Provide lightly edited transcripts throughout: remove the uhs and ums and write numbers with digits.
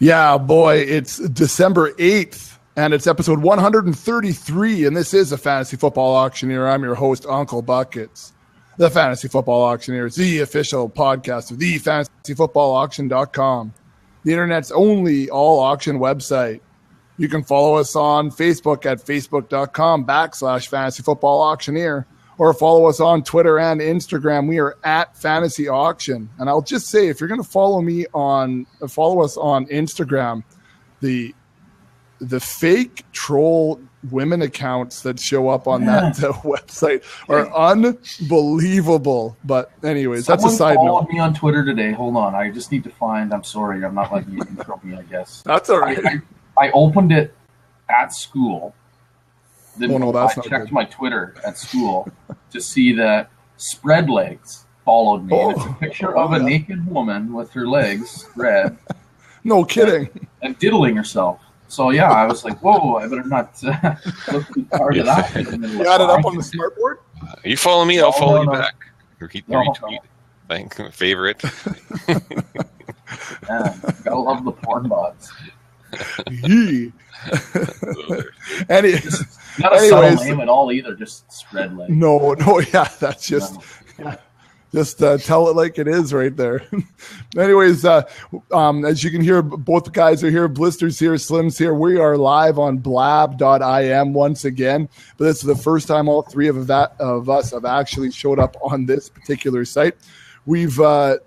Yeah, boy, it's December 8th, and it's episode 133, and this is a Fantasy Football Auctioneer. I'm your host, Uncle Buckets. The Fantasy Football Auctioneer is the official podcast of the fantasyfootballauction.com, the internet's only all-auction website. You can follow us on Facebook at facebook.com/fantasyfootballauctioneer, or follow us on Twitter and Instagram. We are at Fantasy Auction. And I'll just say, if you're going to follow us on Instagram, the fake troll women accounts that show up on that website are unbelievable. But anyways, that's a side note. Someone followed me on Twitter today. Hold on. I just need to find, I'm sorry. I'm not letting you intro me, I guess. That's all right. I opened it at school. Then I checked my Twitter at school to see that Spread Legs followed me. And it's a picture of a naked woman with her legs spread. No kidding. And diddling herself. So, yeah, I was like, whoa, I better not look too far to that. You got it up on the smartboard? You follow me, I'll follow you back. Retweet. Favorite. Yeah, gotta love the porn bots. Not a subtle name at all either, just Spread Legs. No, yeah, that's just tell it like it is right there. Anyways, as you can hear, both guys are here. Blister's here, Slim's here. We are live on Blab.im once again, but this is the first time all three of us have actually showed up on this particular site. We've been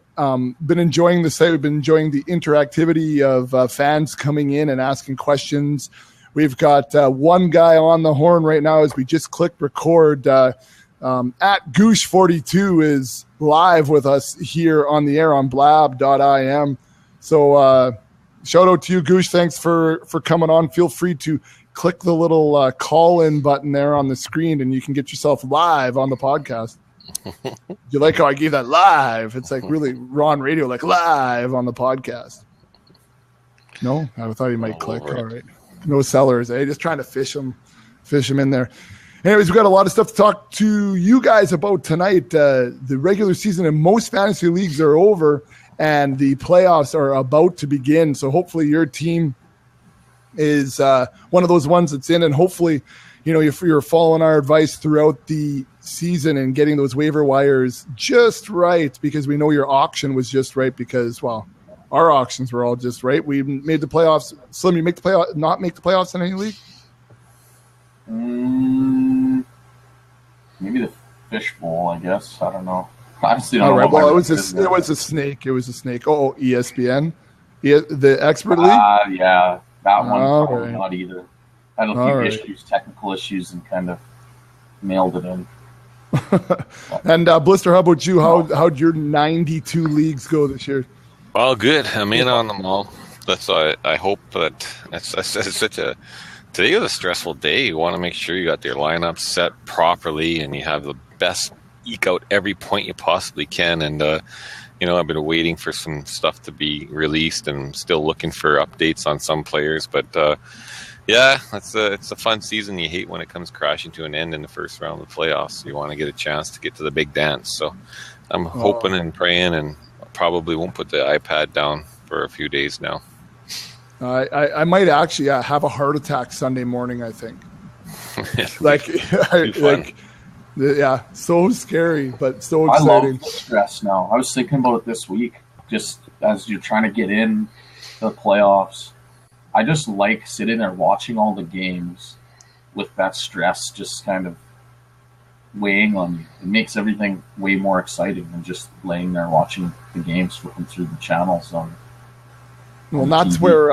enjoying the site. We've been enjoying the interactivity of fans coming in and asking questions. We've got one guy on the horn right now as we just clicked record. At Goosh42 is live with us here on the air on Blab.im. So shout out to you, Goosh. Thanks for coming on. Feel free to click the little call-in button there on the screen, and you can get yourself live on the podcast. You like how I gave that live? It's like really raw on radio, like live on the podcast. No? I thought he might click. All right. No sellers, eh? Just trying to fish them in there. Anyways, we've got a lot of stuff to talk to you guys about tonight. The regular season in most fantasy leagues are over, and the playoffs are about to begin. So hopefully your team is one of those ones that's in, and hopefully, if you're following our advice throughout the season and getting those waiver wires just right, because we know your auction was just right because, well, our auctions were all just right. We made the playoffs. Slim, you not make the playoffs in any league? Maybe the Fishbowl, I guess. I don't know. Honestly, all right. Well, it was a snake. It was a snake. Oh, ESPN, the expert league. Yeah, that one probably not either. I don't think technical issues, and kind of mailed it in. And Blister, how about you? How'd your 92 leagues go this year? Well, good. I'm in on them all. That's I hope that it's such a. Today was a stressful day. You want to make sure you got your lineup set properly and you have the best eke out every point you possibly can. And I've been waiting for some stuff to be released and still looking for updates on some players. But it's a fun season. You hate when it comes crashing to an end in the first round of the playoffs. You want to get a chance to get to the big dance. So I'm hoping and praying, and probably won't put the iPad down for a few days now. I might actually have a heart attack Sunday morning, I think. So scary, but so exciting. I love the stress now. I was thinking about it this week, just as you're trying to get in the playoffs. I just like sitting there watching all the games with that stress just kind of weighing on you. It makes everything way more exciting than just laying there watching the games, flipping through the channels on. Well, that's where,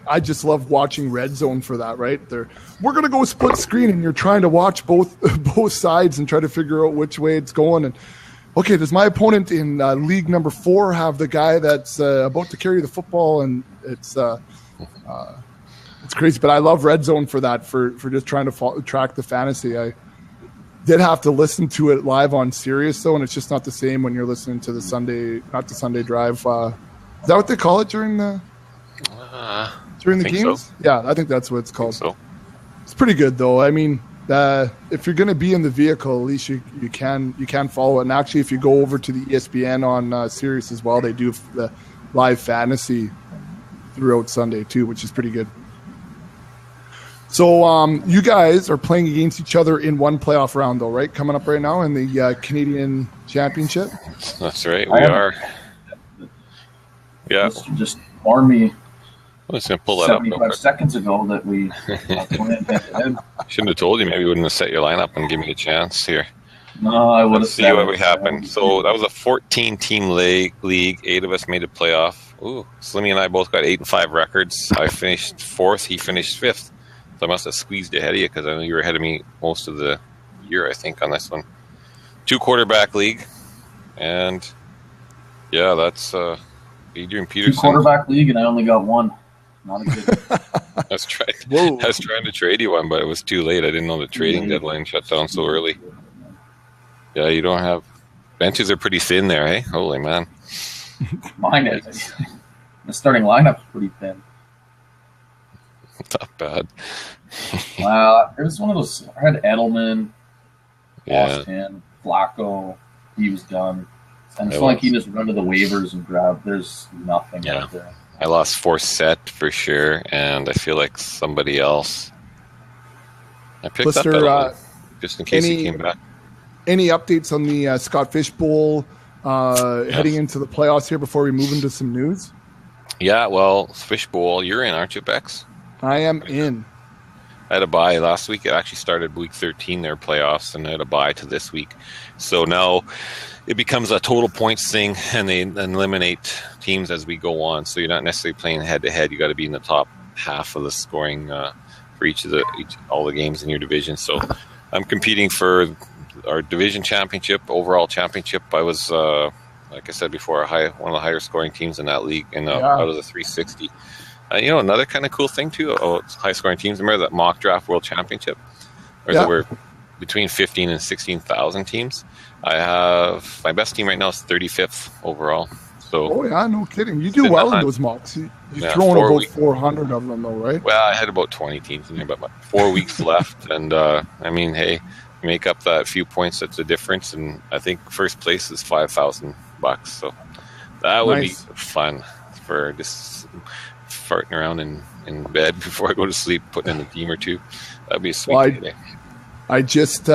I just love watching Red Zone for that, right? We're going to go split screen, and you're trying to watch both sides and try to figure out which way it's going. And, okay, does my opponent in league number 4 have the guy that's about to carry the football? And it's crazy. But I love Red Zone for that, for just trying to track the fantasy. I did have to listen to it live on Sirius, though, and it's just not the same when you're listening to the Sunday drive. Is that what they call it during the games? So. Yeah, I think that's what it's called. So. It's pretty good, though. I mean, if you're going to be in the vehicle, at least you can follow it. And actually, if you go over to the ESPN on Sirius as well, they do the live fantasy throughout Sunday too, which is pretty good. So you guys are playing against each other in one playoff round, though, right? Coming up right now in the Canadian Championship. That's right. We are. Yeah. Just warned me. I was going to pull that up 75 seconds ago that we shouldn't have told you. Maybe you wouldn't have set your lineup and give me a chance here. No, I would have. Let's see what happened. So that was a 14-team league. 8 of us made a playoff. Ooh, Slimmy and I both got 8-5 records. I finished 4th. He finished 5th. So I must have squeezed ahead of you because I know you were ahead of me most of the year, I think, on this one. 2-quarterback league. And, yeah, that's Adrian Peterson. 2-quarterback league, and I only got 1. Not a good. I was trying to trade you one, but it was too late. I didn't know the trading deadline shut down so early. Yeah, you don't have... Benches are pretty thin there, eh? Holy man. Mine is. The starting lineup's pretty thin. Not bad. It was one of those. I had Edelman, Washington, Flacco. He was done. And it's not like you just run to the waivers and grab. There's nothing out there. I lost Forsett for sure, and I feel like somebody else. I picked up Edelman, just in case he came back. Any updates on the Scott Fishbowl heading into the playoffs here before we move into some news? Yeah, well, Fishbowl, you're in, aren't you, Bex? I am in. I had a bye last week. It actually started week 13, their playoffs, and I had a bye to this week. So now it becomes a total points thing, and they eliminate teams as we go on. So you're not necessarily playing head-to-head. You got to be in the top half of the scoring for all the games in your division. So I'm competing for our division championship, overall championship. I was, like I said before, one of the higher scoring teams in that league, out of the 360. Another kind of cool thing too. It's high scoring teams. Remember that mock draft world championship? There were between 15 and 16,000 teams. I have my best team right now is 35th overall. So, no kidding. You do well in those mocks. You're throwing about 400 of them, though, right? Well, I had about 20 teams in there, but 4 weeks left, and hey, make up that few points. That's the difference, and I think first place is $5,000. So that would be fun for just farting around in bed before I go to sleep, putting in a team or two. That'd be a sweet day. I just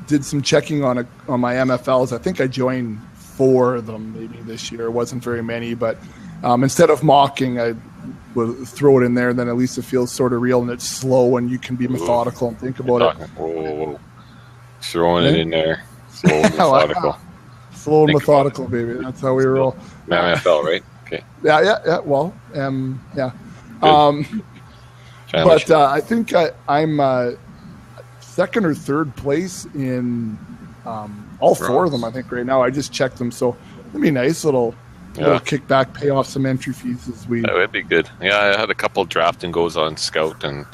did some checking on my MFLs. I think I joined 4 of them maybe this year. It wasn't very many, but instead of mocking, I would throw it in there. Then at least it feels sort of real and it's slow, and you can be methodical and think about it. Whoa. Throwing it in there, slow and methodical. Slow and methodical, baby. That's how we roll. MFL, right? Okay. Yeah. Well, but I think I'm second or third place in all 4 of them, I think, right now. I just checked them, so it'd be nice little kickback, pay off some entry fees as we. That would be good. Yeah, I had a couple draft and goes on Scout, and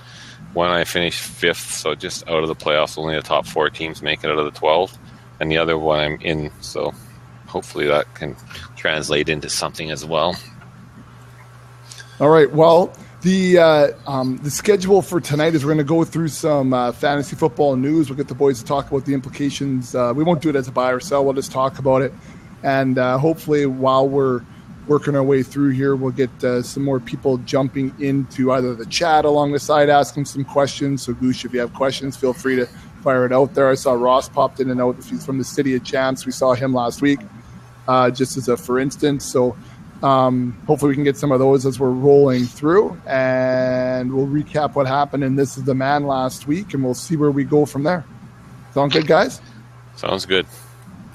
one I finished 5th, so just out of the playoffs. Only the top 4 teams make it out of the 12, and the other one I'm in. So hopefully that can translate into something as well. All right. Well, the schedule for tonight is we're going to go through some fantasy football news. We'll get the boys to talk about the implications. We won't do it as a buy or sell. We'll just talk about it. And hopefully while we're working our way through here, we'll get some more people jumping into either the chat along the side, asking some questions. So, Goosh, if you have questions, feel free to fire it out there. I saw Ross popped in and out. If he's from the City of Champs, we saw him last week, just as a for instance. So hopefully we can get some of those as we're rolling through, and we'll recap what happened in This Is the Man last week, and we'll see where we go from there. Sound good, guys? Sounds good.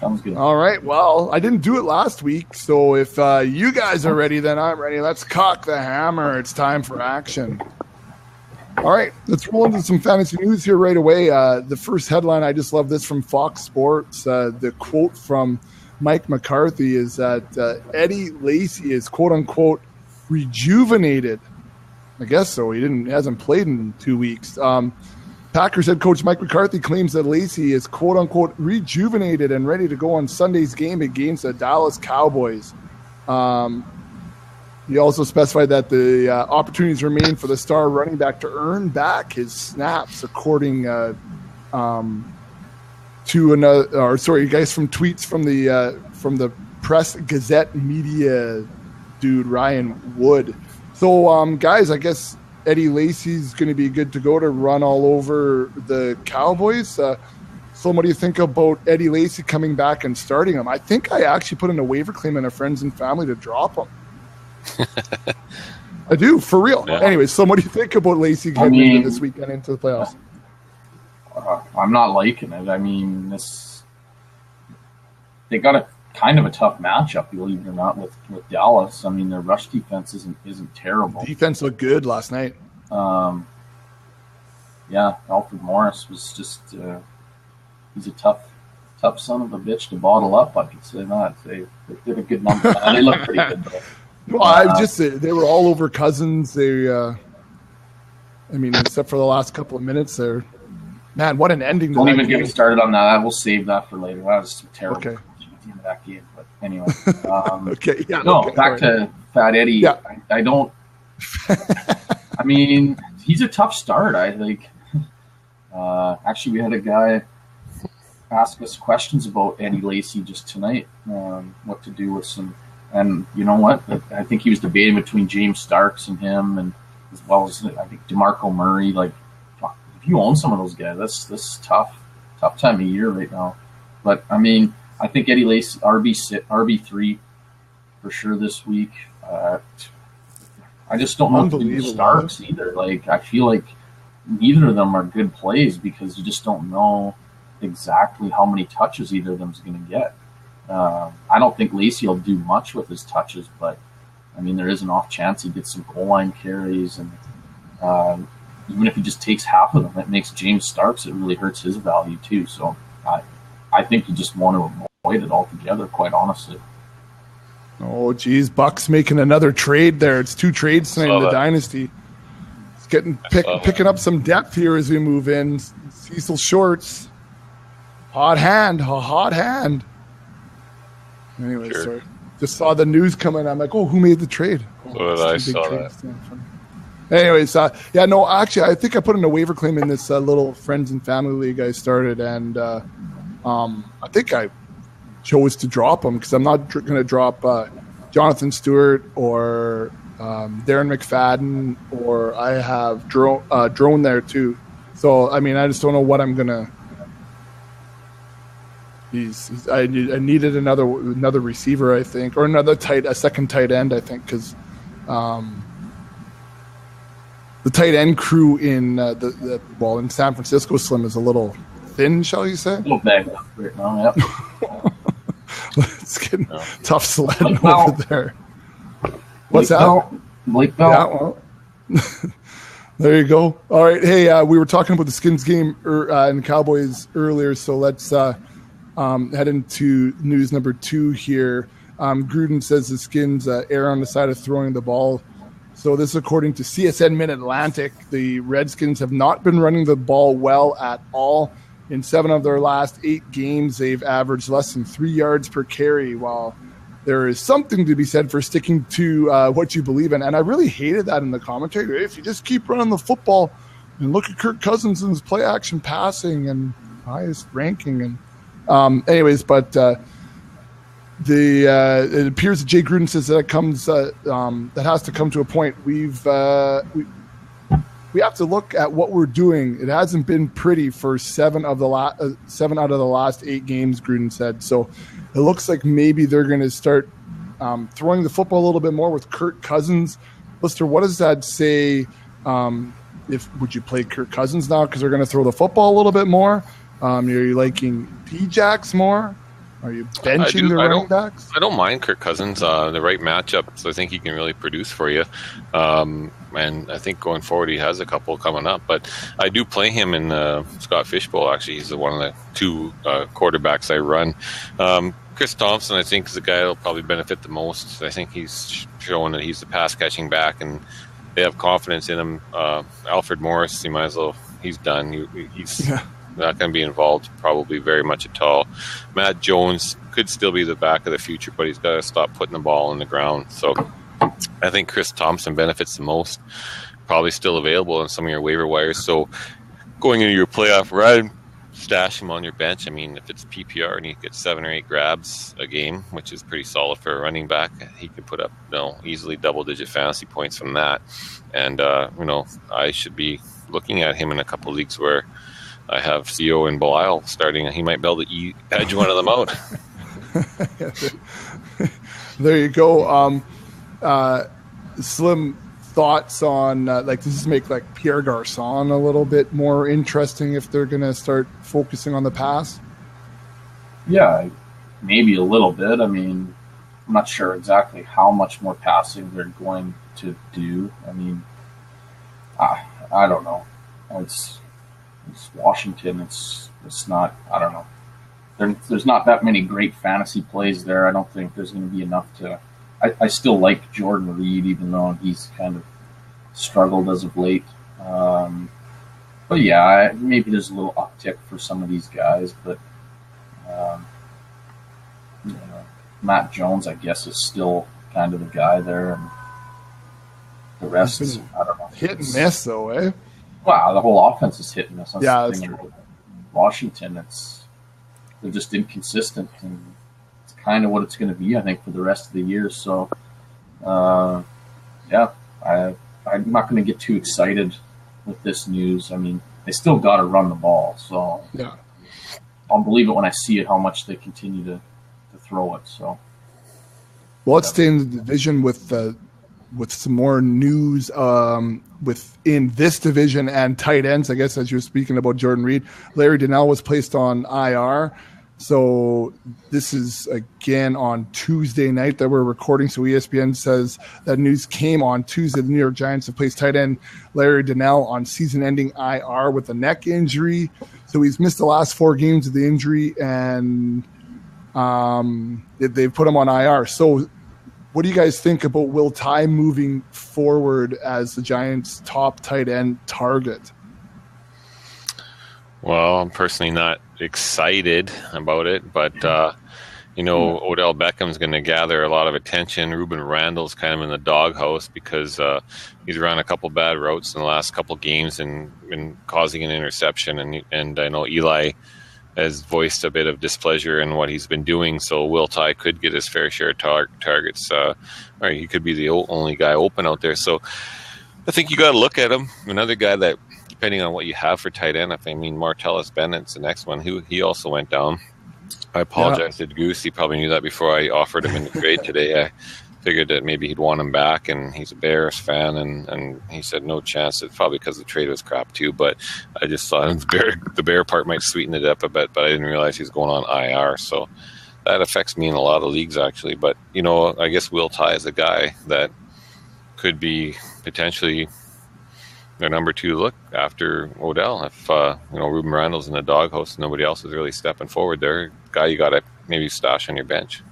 Sounds good. All right. Well, I didn't do it last week, so if you guys are ready, then I'm ready. Let's cock the hammer. It's time for action. All right. Let's roll into some fantasy news here right away. The first headline, I just love this from Fox Sports. The quote from Mike McCarthy is that Eddie Lacy is quote-unquote rejuvenated. I guess so. He hasn't played in 2 weeks. Packers head coach Mike McCarthy claims that Lacy is quote-unquote rejuvenated and ready to go on Sunday's game against the Dallas Cowboys. He also specified that the opportunities remain for the star running back to earn back his snaps, according to guys from tweets from the Press Gazette media dude Ryan Wood So, guys, I guess Eddie Lacy's going to be good to go to run all over the Cowboys. So what do you think about Eddie Lacy coming back and starting him? I think I actually put in a waiver claim in a friends and family to drop him. I do, for real. Yeah. Anyway, so what do you think about Lacy getting into this weekend into the playoffs? I'm not liking it. I mean, they got a kind of a tough matchup, believe it or not, with Dallas. I mean, their rush defense isn't terrible. Defense looked good last night. Yeah, Alfred Morris was just he's a tough son of a bitch to bottle up. I could say that. They did a good number. They looked pretty good, though. Well, they were all over Cousins. They, I mean, except for the last couple of minutes there. Man, what an ending! Don't even get me started on that. We'll save that for later. That was terrible. Okay. Of that game, but anyway. Okay. Yeah. No, okay, back to Fat Eddie. Yeah. I don't. I mean, he's a tough start. I think. Actually, we had a guy ask us questions about Eddie Lacy just tonight. What to do with some, and you know what? I think he was debating between James Starks and him, and as well as I think DeMarco Murray. Like, if you own some of those guys, that's tough time of year right now. But I mean, I think Eddie Lacy RB3 for sure this week. I just don't know if the Starks either. Like, I feel like neither of them are good plays because you just don't know exactly how many touches either of them is going to get. I don't think Lacy will do much with his touches, but I mean, there is an off chance he gets some goal line carries, and even if he just takes half of them, it makes James Starks. It really hurts his value too. So I think you just want to avoid it altogether, quite honestly. Oh, geez. Buck's making another trade there. It's 2 trades tonight in the Dynasty. It's picking up some depth here as we move in. Cecil Shorts. Hot hand. Anyway, sorry. Just saw the news coming. I'm like, oh, who made the trade? I saw that. Anyways, actually, I think I put in a waiver claim in this little friends and family league I started, and I think I chose to drop him because I'm not going to drop Jonathan Stewart or Darren McFadden, or I have Drone there too. So, I mean, I just don't know what I'm going to – I needed another receiver, I think, or a second tight end, I think, because the tight end crew in in San Francisco Slim is a little thin, shall you say? A little bagged up right now, yeah. It's getting tough sledding over there. What's that? Blake Bell. Yeah, well, there you go. All right. Hey, we were talking about the Skins game and Cowboys earlier, so let's head into news number 2 here. Gruden says the Skins err on the side of throwing the ball. So this is according to CSN Mid-Atlantic. The Redskins have not been running the ball well at all. In 7 of their last 8 games, they've averaged less than 3 yards per carry, while there is something to be said for sticking to what you believe in. And I really hated that in the commentary. If you just keep running the football and look at Kirk Cousins and his play action passing and highest ranking. And it appears that Jay Gruden says that that has to come to a point. We have to look at what we're doing. It hasn't been pretty for 7 out of the last 8 games, Gruden said. So it looks like maybe they're going to start throwing the football a little bit more with Kirk Cousins. Lister, what does that say? Would you play Kirk Cousins now because they're going to throw the football a little bit more? Are you liking D-Jacks more? Are you benching the running backs? I don't mind Kirk Cousins. The right matchup, so I think he can really produce for you. And I think going forward, he has a couple coming up. But I do play him in Scott Fishbowl. Actually, he's one of the 2 quarterbacks I run. Chris Thompson, I think, is the guy that'll probably benefit the most. I think he's showing that he's the pass-catching back, and they have confidence in him. Alfred Morris, you might as well. He's done. He's not going to be involved probably very much at all. Matt Jones could still be the back of the future, but he's got to stop putting the ball on the ground. So I think Chris Thompson benefits the most. Probably still available on some of your waiver wires. So going into your playoff run, stash him on your bench. I mean, if it's PPR and he gets 7 or 8 grabs a game, which is pretty solid for a running back, he could put up easily double-digit fantasy points from that. And I should be looking at him in a couple leagues where I have Theo and Belial starting. He might be able to edge one of them out. There you go. Slim, thoughts on does this make like Pierre Garçon a little bit more interesting if they're going to start focusing on the pass? Yeah, maybe a little bit. I mean, I'm not sure exactly how much more passing they're going to do. I mean, I don't know. It's Washington. It's not. I don't know. There's not that many great fantasy plays there. I don't think there's going to be enough to. I still like Jordan Reed, even though he's kind of struggled as of late. But yeah, maybe there's a little uptick for some of these guys. But Matt Jones, I guess, is still kind of the guy there, and the rest is, I don't know. Hit and miss, though, eh? Wow, the whole offense is hit and miss. That's true. Washington, they're just inconsistent, and it's kind of what it's going to be, I think, for the rest of the year. So, I'm not going to get too excited with this news. I mean, they still got to run the ball, so yeah, I'll believe it when I see it, how much they continue to throw it. So, well, let's stay in the division with some more news within this division and tight ends. I guess as you're speaking about Jordan Reed, Larry Donnell was placed on IR. So this is again on Tuesday night that we're recording. So ESPN says that news came on Tuesday. The New York Giants have placed tight end Larry Donnell on season-ending IR with a neck injury. So he's missed the last 4 games of the injury, and they've put him on IR. So what do you guys think about Will Tye moving forward as the Giants' top tight end target? Well, I'm personally not excited about it, but Odell Beckham's going to gather a lot of attention. Ruben Randall's kind of in the doghouse because he's run a couple bad routes in the last couple games and been causing an interception, and I know Eli has voiced a bit of displeasure in what he's been doing, so Will Tye could get his fair share of targets, or he could be the only guy open out there. So I think you got to look at him. Another guy that, depending on what you have for tight end, Martellus Bennett's the next one. He also went down. I apologize to Goose. He probably knew that before I offered him in the trade today. I figured that maybe he'd want him back, and he's a Bears fan, and he said no chance. It's probably because the trade was crap too, but I just thought the Bear part might sweeten it up a bit, but I didn't realize he's going on IR, so that affects me in a lot of leagues actually. But I guess Will Tye is a guy that could be potentially their number 2 look after Odell. If Ruben Randall's in the doghouse, nobody else is really stepping forward there. Guy you got to maybe stash on your bench.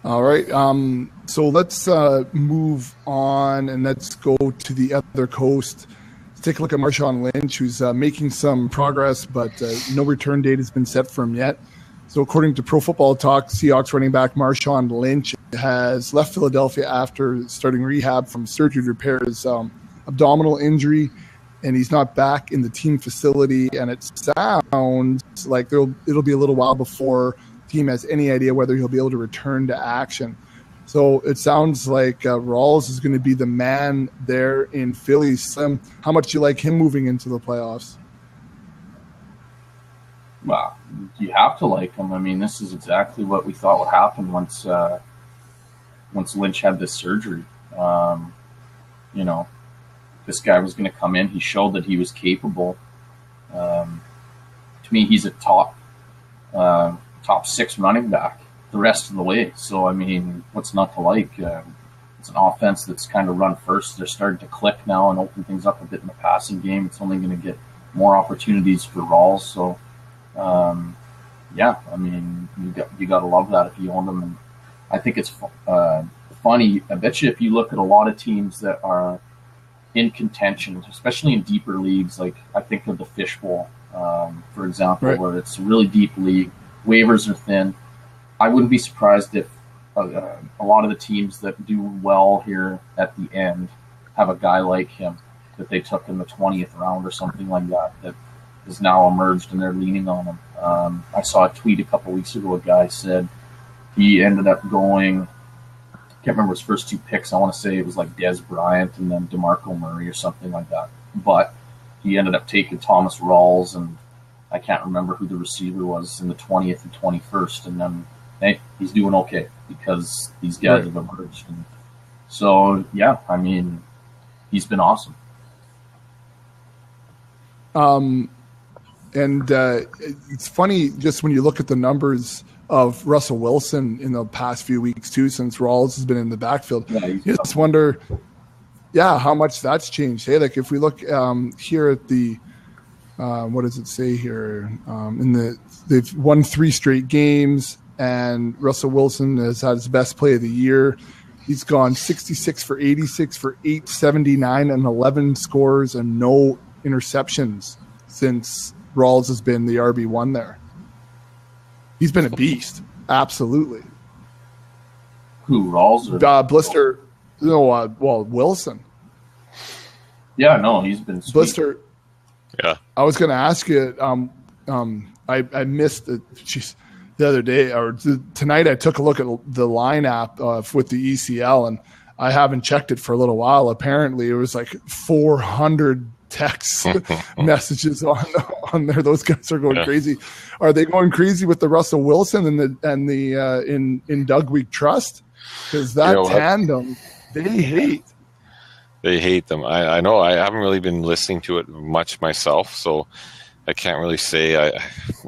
All right. So let's move on and let's go to the other coast. Let's take a look at Marshawn Lynch, who's making some progress, but no return date has been set for him yet. So according to Pro Football Talk, Seahawks running back Marshawn Lynch has left Philadelphia after starting rehab from surgery to repair his abdominal injury, and he's not back in the team facility, and it sounds like it'll be a little while before the team has any idea whether he'll be able to return to action. So it sounds like Rawls is going to be the man there in Philly. Slim, how much do you like him moving into the playoffs? Well, you have to like him. I mean, this is exactly what we thought would happen once Lynch had this surgery. This guy was going to come in. He showed that he was capable. To me, he's a top 6 running back the rest of the way. So, I mean, what's not to like? It's an offense that's kind of run first. They're starting to click now and open things up a bit in the passing game. It's only going to get more opportunities for Rawls. So, I mean, you got to love that if you own them. And I think it's funny. I bet you if you look at a lot of teams that are in contention, especially in deeper leagues, like I think of the Fishbowl, for example, right, where it's a really deep league, waivers are thin. I wouldn't be surprised if a lot of the teams that do well here at the end have a guy like him that they took in the 20th round or something like that has now emerged, and they're leaning on him. I saw a tweet a couple weeks ago. A guy said he ended up going, I can't remember his first 2 picks. I want to say it was like Des Bryant and then DeMarco Murray or something like that. But he ended up taking Thomas Rawls, and I can't remember who the receiver was in the 20th and 21st. And then, hey, he's doing okay because these guys have emerged. And so, yeah, I mean, he's been awesome. It's funny just when you look at the numbers of Russell Wilson in the past few weeks too, since Rawls has been in the backfield. Yeah, you just wonder, how much that's changed. Hey, like if we look here at the, what does it say here? They've won 3 straight games, and Russell Wilson has had his best play of the year. He's gone 66 for 86 for 879 and 11 scores and no interceptions since Rawls has been the RB1 there. He's been a beast. Absolutely. Who, Rawls? Blister. No, Wilson. Yeah, no, he's been sweet. Blister. Yeah. I was going to ask you, I missed it. The other day or tonight I took a look at the line app with the ECL, and I haven't checked it for a little while. Apparently it was like 400 text messages on there. Those guys are going crazy. Are they going crazy with the Russell Wilson and the in Doug Week Trust? Because that tandem, they hate. They hate them. I know. I haven't really been listening to it much myself, so I can't really say.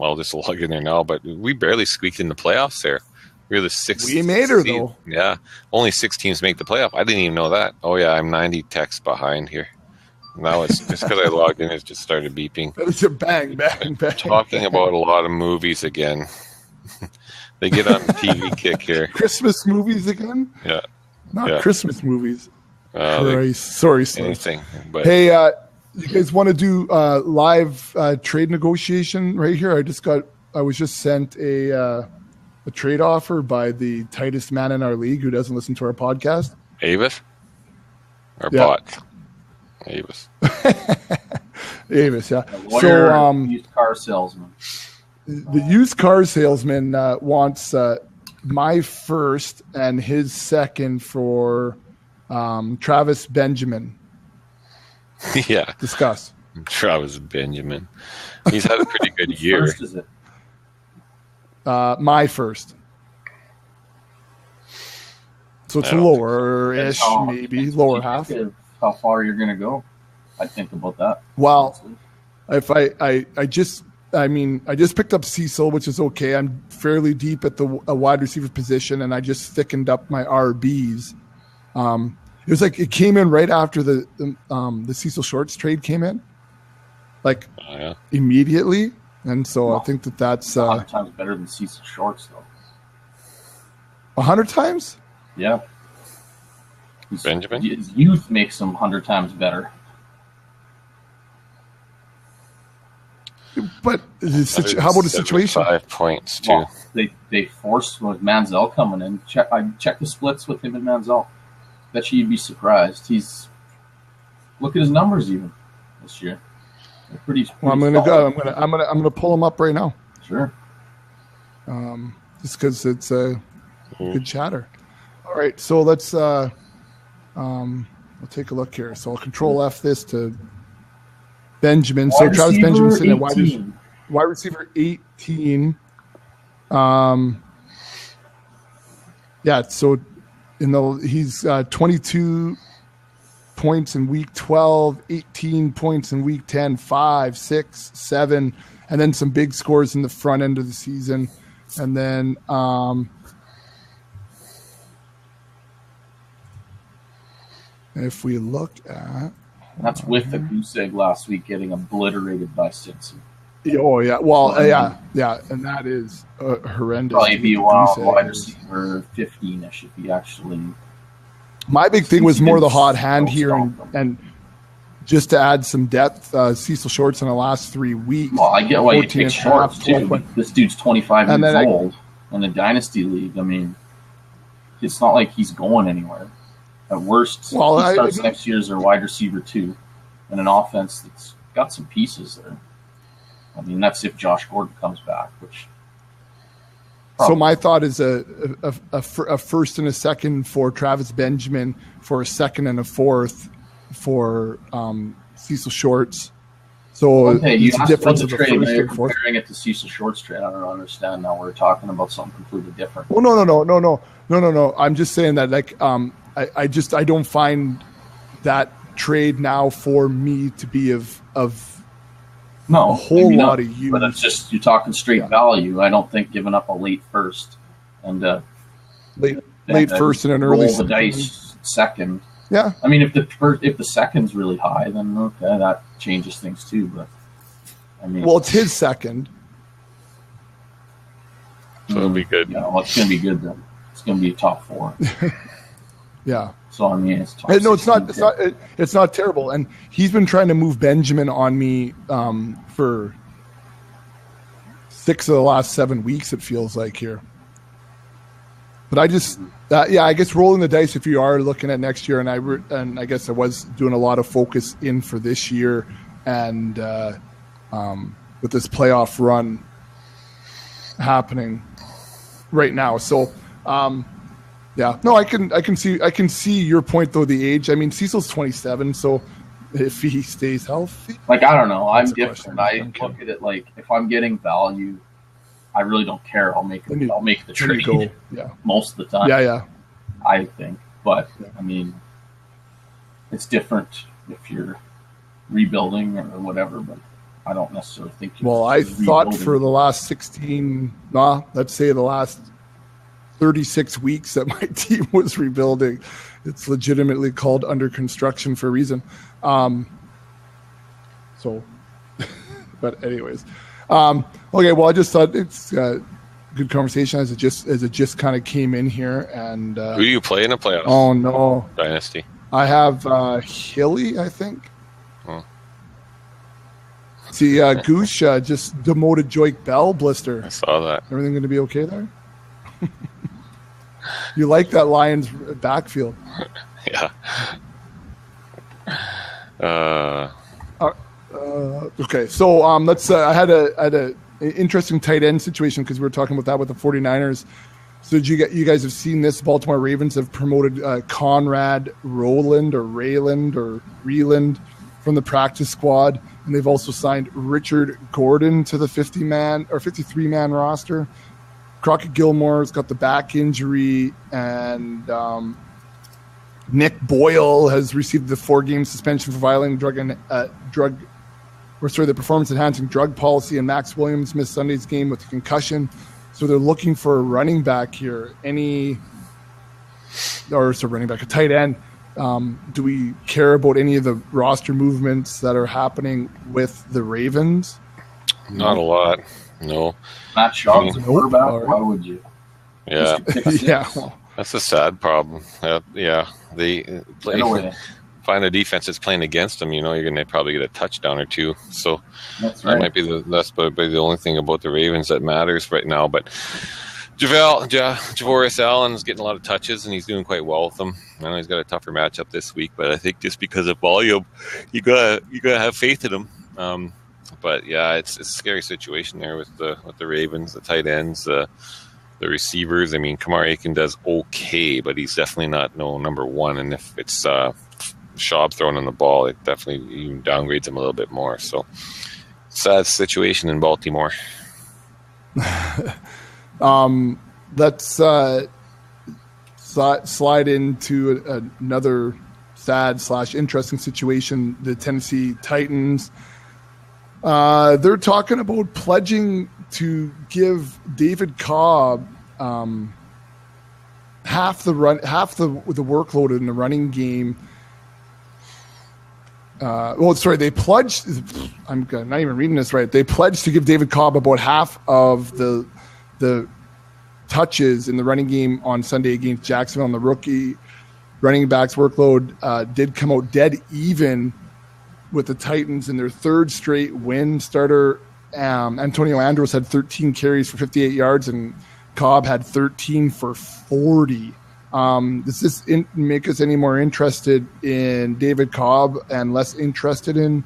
I'll just log in there now. But we barely squeaked in the playoffs there. We were the 6th. We made her though. Yeah, only 6 teams make the playoff. I didn't even know that. Oh yeah, I'm 90 texts behind here. Now it's just because I logged in, it just started beeping. It's a bang, bang, bang. Talking about a lot of movies again. They get on TV kick here. Christmas movies again? Yeah. Not Christmas movies. Sorry, Slim. Anything. But. Hey, you guys want to do live trade negotiation right here? I was just sent a trade offer by the tightest man in our league who doesn't listen to our podcast. Avis? Or Bot? Avis. Avis, yeah. So, used car salesman. The used car salesman wants my first and his second for Travis Benjamin. Yeah. Discuss. Travis Benjamin. He's had a pretty good year. First is it? My first. So it's lower-ish, maybe, lower half. How far you're going to go. I'd think about that. Well, if I just picked up Cecil, which is okay. I'm fairly deep at the wide receiver position, and I just thickened up my RBs. It was like it came in right after the Cecil Shorts trade came in, like immediately, and so I think that's 100 times better than Cecil Shorts, though. 100 times? Yeah. Benjamin? His youth makes him 100 times better. But how about the situation? 5 points too. Well, they forced with Manziel coming in. I checked the splits with him and Manziel. Bet you'd be surprised. Look at his numbers even this year. They're pretty well, I'm gonna pull him up right now. Sure. Just because it's a good chatter. All right, so let's we'll take a look here. So I'll Control F this to Benjamin. So Travis Benjamin's sitting at wide receiver 18. So he's 22 points in week 12, 18 points in week 10, 5, 6, 7, and then some big scores in the front end of the season. And then if we look at... That's with the goose egg last week getting obliterated by Cecil. Oh, yeah. Well, yeah. And that is horrendous. Probably be wide receiver 15-ish if he actually... My big thing was more the hot hand here and just to add some depth, Cecil Shorts in the last 3 weeks. Well, I get why you take Shorts, too. This dude's 25 years old in the Dynasty League. I mean, it's not like he's going anywhere. At worst, he starts next year as their wide receiver 2 in an offense that's got some pieces there. I mean, that's if Josh Gordon comes back, which. So my thought is a first and a second for Travis Benjamin, for a second and a fourth for Cecil Shorts. So okay, you it's a asked difference about of the a trade. first Now you're and fourth. comparing it to Cecil Shorts trade. I don't understand. Now we're talking about something completely different. Well, no. I'm just saying that, like, I don't find that trade now for me to be of No, a whole maybe lot not, of use. But it's just, you're talking straight value. I don't think giving up a late first and late first and an early roll the dice second. Yeah. I mean, if the second's really high, then okay, that changes things too. But I mean, well, it's his second, So it'll be good. Yeah, well, it's going to be good then. It's going to be top 4. yeah. So I mean, it's top No, it's 16. not. It's not terrible. And he's been trying to move Benjamin on me for 6 of the last 7 weeks. It feels like here. But I just, I guess rolling the dice if you are looking at next year, and I guess I was doing a lot of focus in for this year, and with this playoff run happening right now. So. Yeah, no, I can see your point though. The age. I mean, Cecil's 27, so if he stays healthy, like I don't know. I'm That's a different. question. I look at it like if I'm getting value, I really don't care. I'll make the trade most of the time. Yeah. I think, but I mean, it's different if you're rebuilding or whatever. But I don't necessarily think. Well, I thought for the last 16, let's say the last 36 weeks that my team was rebuilding. It's legitimately called under construction for a reason. So, but anyways, okay. Well, I just thought it's a good conversation as it just kind of came in here. And who do you play in the playoffs? Oh no, Dynasty. I have Hilly, I think. Oh. See, Goosh just demoted Joik Bell blister. I saw that. Everything going to be okay there? You like that Lions backfield? Yeah. Okay, so let's. I had a interesting tight end situation because we were talking about that with the 49ers. So you guys have seen this? Baltimore Ravens have promoted Conrad Roland or Rayland or Reland from the practice squad, and they've also signed Richard Gordon to the 50-man or 53-man roster. Crockett Gilmore's got the back injury, and Nick Boyle has received the 4-game suspension for violating the performance-enhancing drug policy, and Max Williams missed Sunday's game with a concussion. So they're looking for a running back here. A tight end. Do we care about any of the roster movements that are happening with the Ravens? Not a lot. No. Matt Schaub's a quarterback. Why would you? Yeah. Yeah. That's a sad problem. Yeah. They find a defense that's playing against them. You're going to probably get a touchdown or two. So that's right. That might be the only thing about the Ravens that matters right now. But Javoris Allen's getting a lot of touches, and he's doing quite well with them. I know he's got a tougher matchup this week, but I think just because of volume, you gotta have faith in him. But yeah, it's a scary situation there with the Ravens, the tight ends, the receivers. I mean, Kamar Aiken does okay, but he's definitely not number one. And if it's Schaub throwing on the ball, it definitely even downgrades him a little bit more. So sad situation in Baltimore. Let's slide into another sad/interesting situation. The Tennessee Titans. They're talking about pledging to give David Cobb half the workload in the running game. They pledged. I'm not even reading this right. They pledged to give David Cobb about half of the touches in the running game on Sunday against Jacksonville. And the rookie running back's workload did come out dead even with the Titans in their third straight win. Starter Antonio Andros had 13 carries for 58 yards, and Cobb had 13 for 40. Does this make us any more interested in David Cobb and less interested in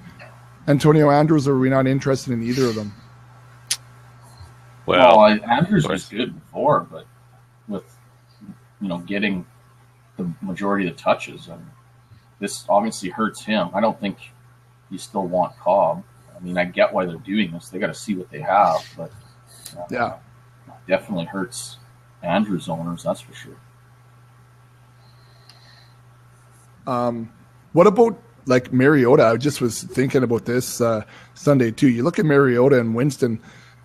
Antonio Andrews, or are we not interested in either of them? Well, Andrews was good before, but with getting the majority of the touches, and this obviously hurts him. I don't think you still want Cobb. I mean, I get why they're doing this. They got to see what they have, but definitely hurts Andrews owners. That's for sure. What about like Mariota? I just was thinking about this Sunday too. You look at Mariota and Winston.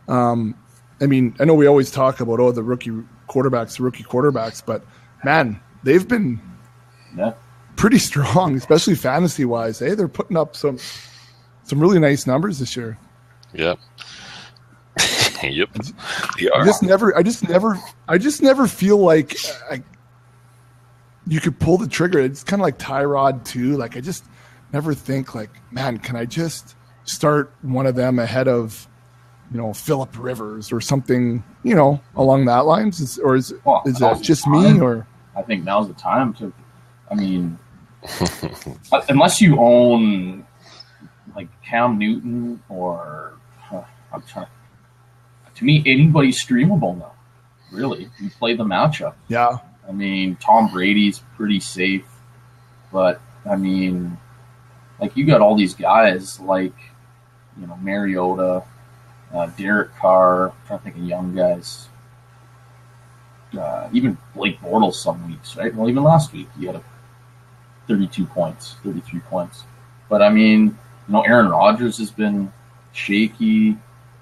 I mean, I know we always talk about the rookie quarterbacks, but man, they've been pretty strong, especially fantasy wise. Hey, they're putting up some really nice numbers this year. Yep. Yep. I just never feel like you could pull the trigger. It's kind of like Tyrod too. Like I just never think like, man, can I just start one of them ahead of Phillip Rivers or something, along that lines? Is that just me, or? I think now's the time to. I mean, unless you own like Cam Newton or I'm trying. To me, anybody's streamable now. Really, you play the matchup. Yeah. I mean, Tom Brady's pretty safe, but I mean, like you got all these guys like Mariota. Derek Carr, I'm trying to think of young guys. Even Blake Bortles some weeks, right? Well, even last week he had 33 points. But I mean, Aaron Rodgers has been shaky.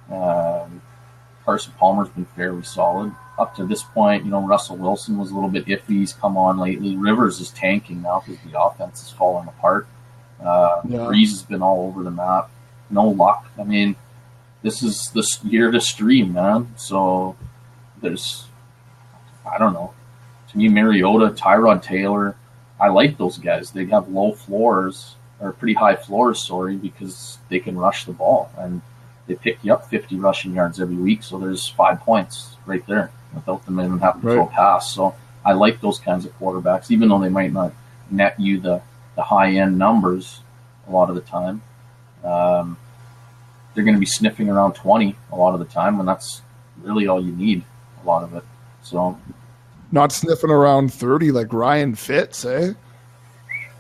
Carson Palmer's been fairly solid up to this point. Russell Wilson was a little bit iffy. He's come on lately. Rivers is tanking now because the offense is falling apart. Breeze has been all over the map. No luck. I mean, this is the year to stream, man. So I don't know. To me, Mariota, Tyrod Taylor, I like those guys. They have low floors, or pretty high floors, because they can rush the ball. And they pick you up 50 rushing yards every week. So there's 5 points right there without them even having to throw a pass. So I like those kinds of quarterbacks, even though they might not net you the high-end numbers a lot of the time. They're going to be sniffing around 20 a lot of the time, and that's really all you need, a lot of it. So, not sniffing around 30 like Ryan Fitz, eh?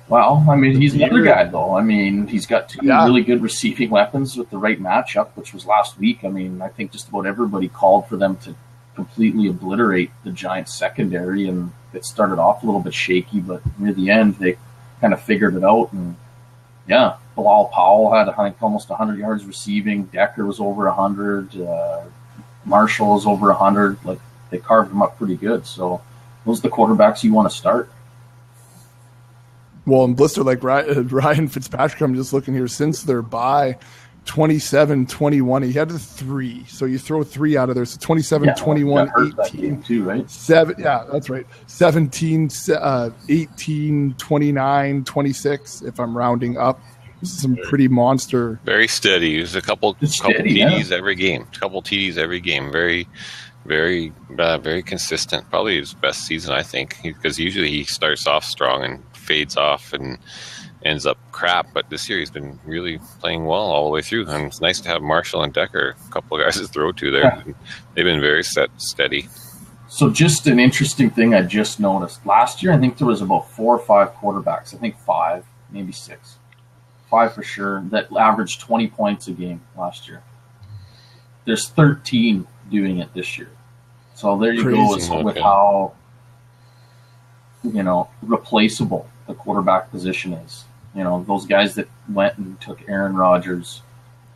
Well, I mean, he's another guy, though. I mean, he's got two really good receiving weapons with the right matchup, which was last week. I mean, I think just about everybody called for them to completely obliterate the Giants secondary, and it started off a little bit shaky, but near the end, they kind of figured it out, and Bilal Powell had, I think, almost 100 yards receiving. Decker was over 100. Marshall was over 100. Like, they carved them up pretty good. So those are the quarterbacks you want to start. Well, in blister like Ryan Fitzpatrick, I'm just looking here, since their bye, 27, 21. He had a 3. So you throw 3 out of there. So 27, 21, 18. Too, right? 7. Yeah, that's right. 17, 18, 29, 26, if I'm rounding up. This is some pretty monster. Very steady. There's a couple TDs every game. Very, very, very consistent. Probably his best season, I think, because usually he starts off strong and fades off and ends up crap. But this year he's been really playing well all the way through. And it's nice to have Marshall and Decker, a couple of guys to throw to there. Yeah. They've been very steady. So just an interesting thing I just noticed. Last year, I think there was about 4 or 5 quarterbacks. I think 5, maybe 6. 5 for sure, that averaged 20 points a game last year. There's 13 doing it this year. So there you go with how replaceable the quarterback position is. Those guys that went and took Aaron Rodgers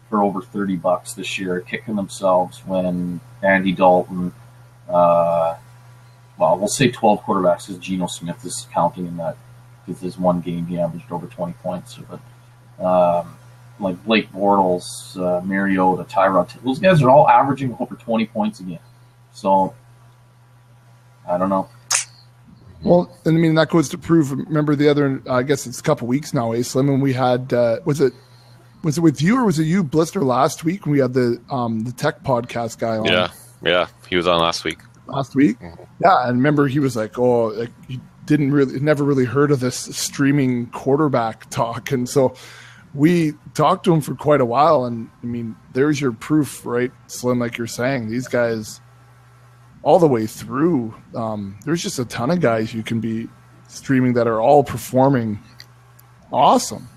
for over $30 this year are kicking themselves when Andy Dalton, we'll say 12 quarterbacks because Geno Smith is counting in that, because his one game he averaged over 20 points. But like Blake Bortles, Mariota, Tyrod, those guys are all averaging over 20 points a game. So, I don't know. Well, I mean, that goes to prove, remember the other, I guess it's a couple weeks now, Slim, and we had, was it with you or was it you, Blister, last week when we had the tech podcast guy on? Yeah, he was on last week. Mm-hmm. Yeah, and remember he was like, he never really heard of this streaming quarterback talk, and so we talked to him for quite a while, and I mean, there's your proof, right, Slim? Like you're saying, these guys all the way through. There's just a ton of guys you can be streaming that are all performing awesome.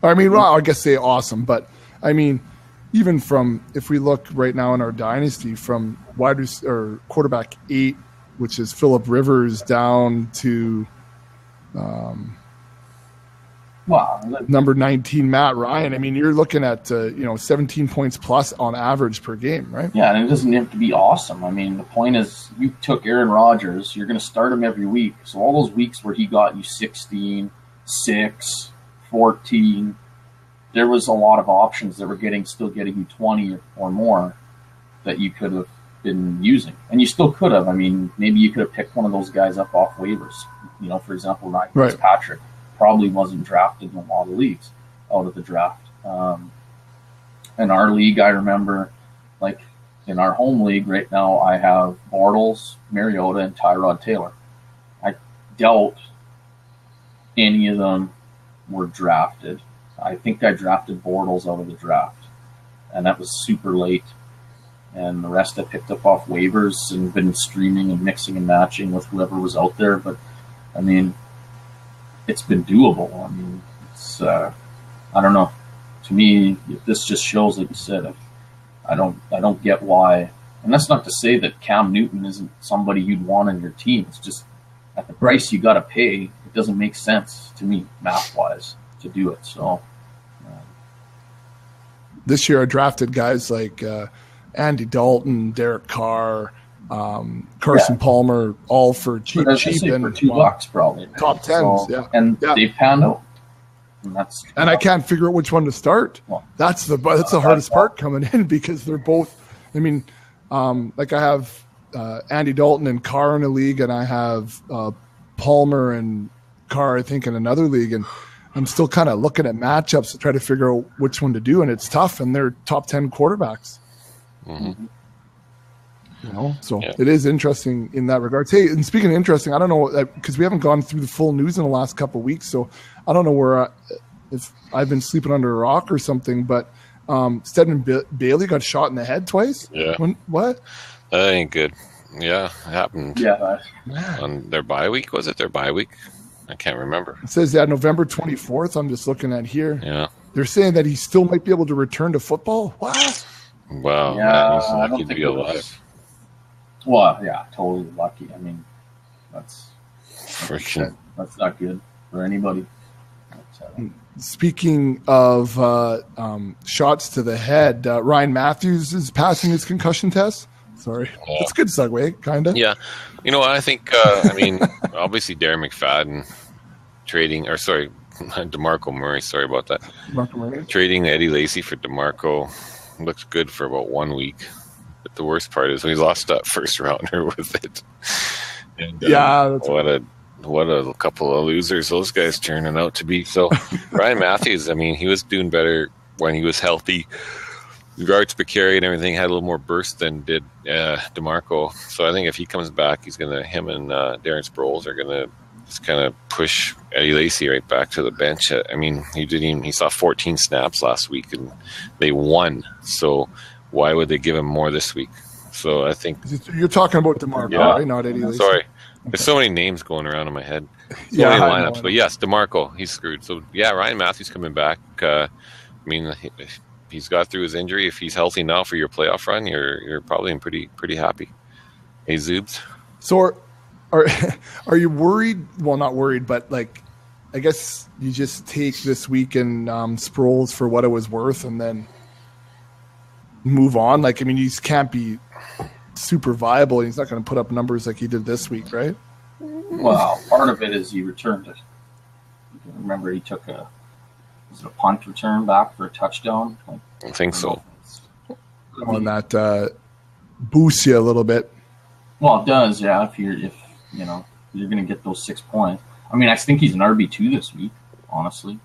I mean, well, I guess say awesome, but I mean, even from if we look right now in our dynasty, from quarterback 8, which is Phillip Rivers, down to number 19, Matt Ryan. I mean, you're looking at 17 points plus on average per game, right? Yeah, and it doesn't have to be awesome. I mean, the point is, you took Aaron Rodgers. You're going to start him every week. So all those weeks where he got you 16, 6, 14, there was a lot of options that were still getting you 20 or more that you could have been using. And you still could have. I mean, maybe you could have picked one of those guys up off waivers. For example, Ryan Fitzpatrick probably wasn't drafted in a lot of leagues out of the draft. In our league, I remember, like in our home league right now, I have Bortles, Mariota, and Tyrod Taylor. I doubt any of them were drafted. I think I drafted Bortles out of the draft, and that was super late. And the rest I picked up off waivers and been streaming and mixing and matching with whoever was out there. But, I mean, it's been doable. I mean, it's I don't know. To me, this just shows, like you said, I don't get why. And that's not to say that Cam Newton isn't somebody you'd want on your team. It's just at the price you got to pay, it doesn't make sense to me, math-wise, to do it. So this year I drafted guys like Andy Dalton, Derek Carr, Carson Palmer, all for cheap and for $2 probably. Top 10s, so, and they panned out. And I can't figure out which one to start. Well, that's the hardest part coming in, because they're both. I mean, like I have Andy Dalton and Carr in a league, and I have Palmer and Carr, I think, in another league, and I'm still kind of looking at matchups to try to figure out which one to do, and it's tough. And they're top 10 quarterbacks. Mm-hmm. So it is interesting in that regard. Hey, and speaking of interesting, I don't know, because we haven't gone through the full news in the last couple of weeks, so I don't know where if I've been sleeping under a rock or something. But Stedman Bailey got shot in the head twice. Yeah. What? That ain't good. Yeah, it happened. Yeah. On their bye week, was it their bye week? I can't remember. It says November 24th. I'm just looking at here. Yeah. They're saying that he still might be able to return to football. What? Wow. Yeah, he's lucky to be alive. Well, yeah, totally lucky. I mean, that's not good for anybody. Speaking of shots to the head, Ryan Matthews is passing his concussion test. Sorry, it's a good segue, kind of. Yeah, you know what I think? I mean, obviously Darren McFadden DeMarco Murray. Sorry about that. DeMarco Murray. Trading Eddie Lacy for DeMarco looked good for about 1 week. But the worst part is we lost that first rounder with it. And, what a couple of losers those guys turning out to be. So Ryan Matthews, I mean, he was doing better when he was healthy. Yards per carry and everything had a little more burst than did DeMarco. So I think if he comes back, him and Darren Sproles are gonna just kind of push Eddie Lacy right back to the bench. I mean, he saw 14 snaps last week and they won. So why would they give him more this week? So I think you're talking about DeMarco, right? Not Eddie Lacy. Sorry, there's so many names going around in my head. So many lineups, but yes, DeMarco, he's screwed. So yeah, Ryan Matthews coming back. I mean, he's got through his injury. If he's healthy now for your playoff run, you're probably pretty happy. Hey, Zoobs. So are you worried? Well, not worried, but like, I guess you just take this week and Sproles for what it was worth, and then move on. Like, I mean, he can't be super viable. He's not going to put up numbers like he did this week, right? Well, part of it is he returned it. Remember, he took a punt return back for a touchdown? I think so. On that boosts you a little bit. Well, it does, yeah. If you're going to get those 6 points. I mean, I think he's an RB2 this week, honestly.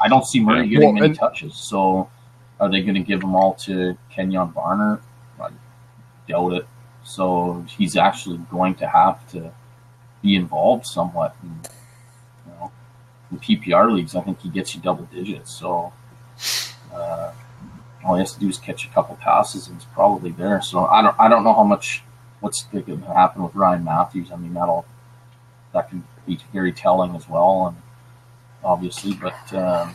I don't see Murray getting many touches, so are they going to give them all to Kenyon Barner? I doubt it. So he's actually going to have to be involved somewhat. And, in PPR leagues, I think he gets you double digits. So all he has to do is catch a couple passes, and it's probably there. So I don't know what's going to happen with Ryan Matthews. I mean, that can be very telling as well, and obviously. But I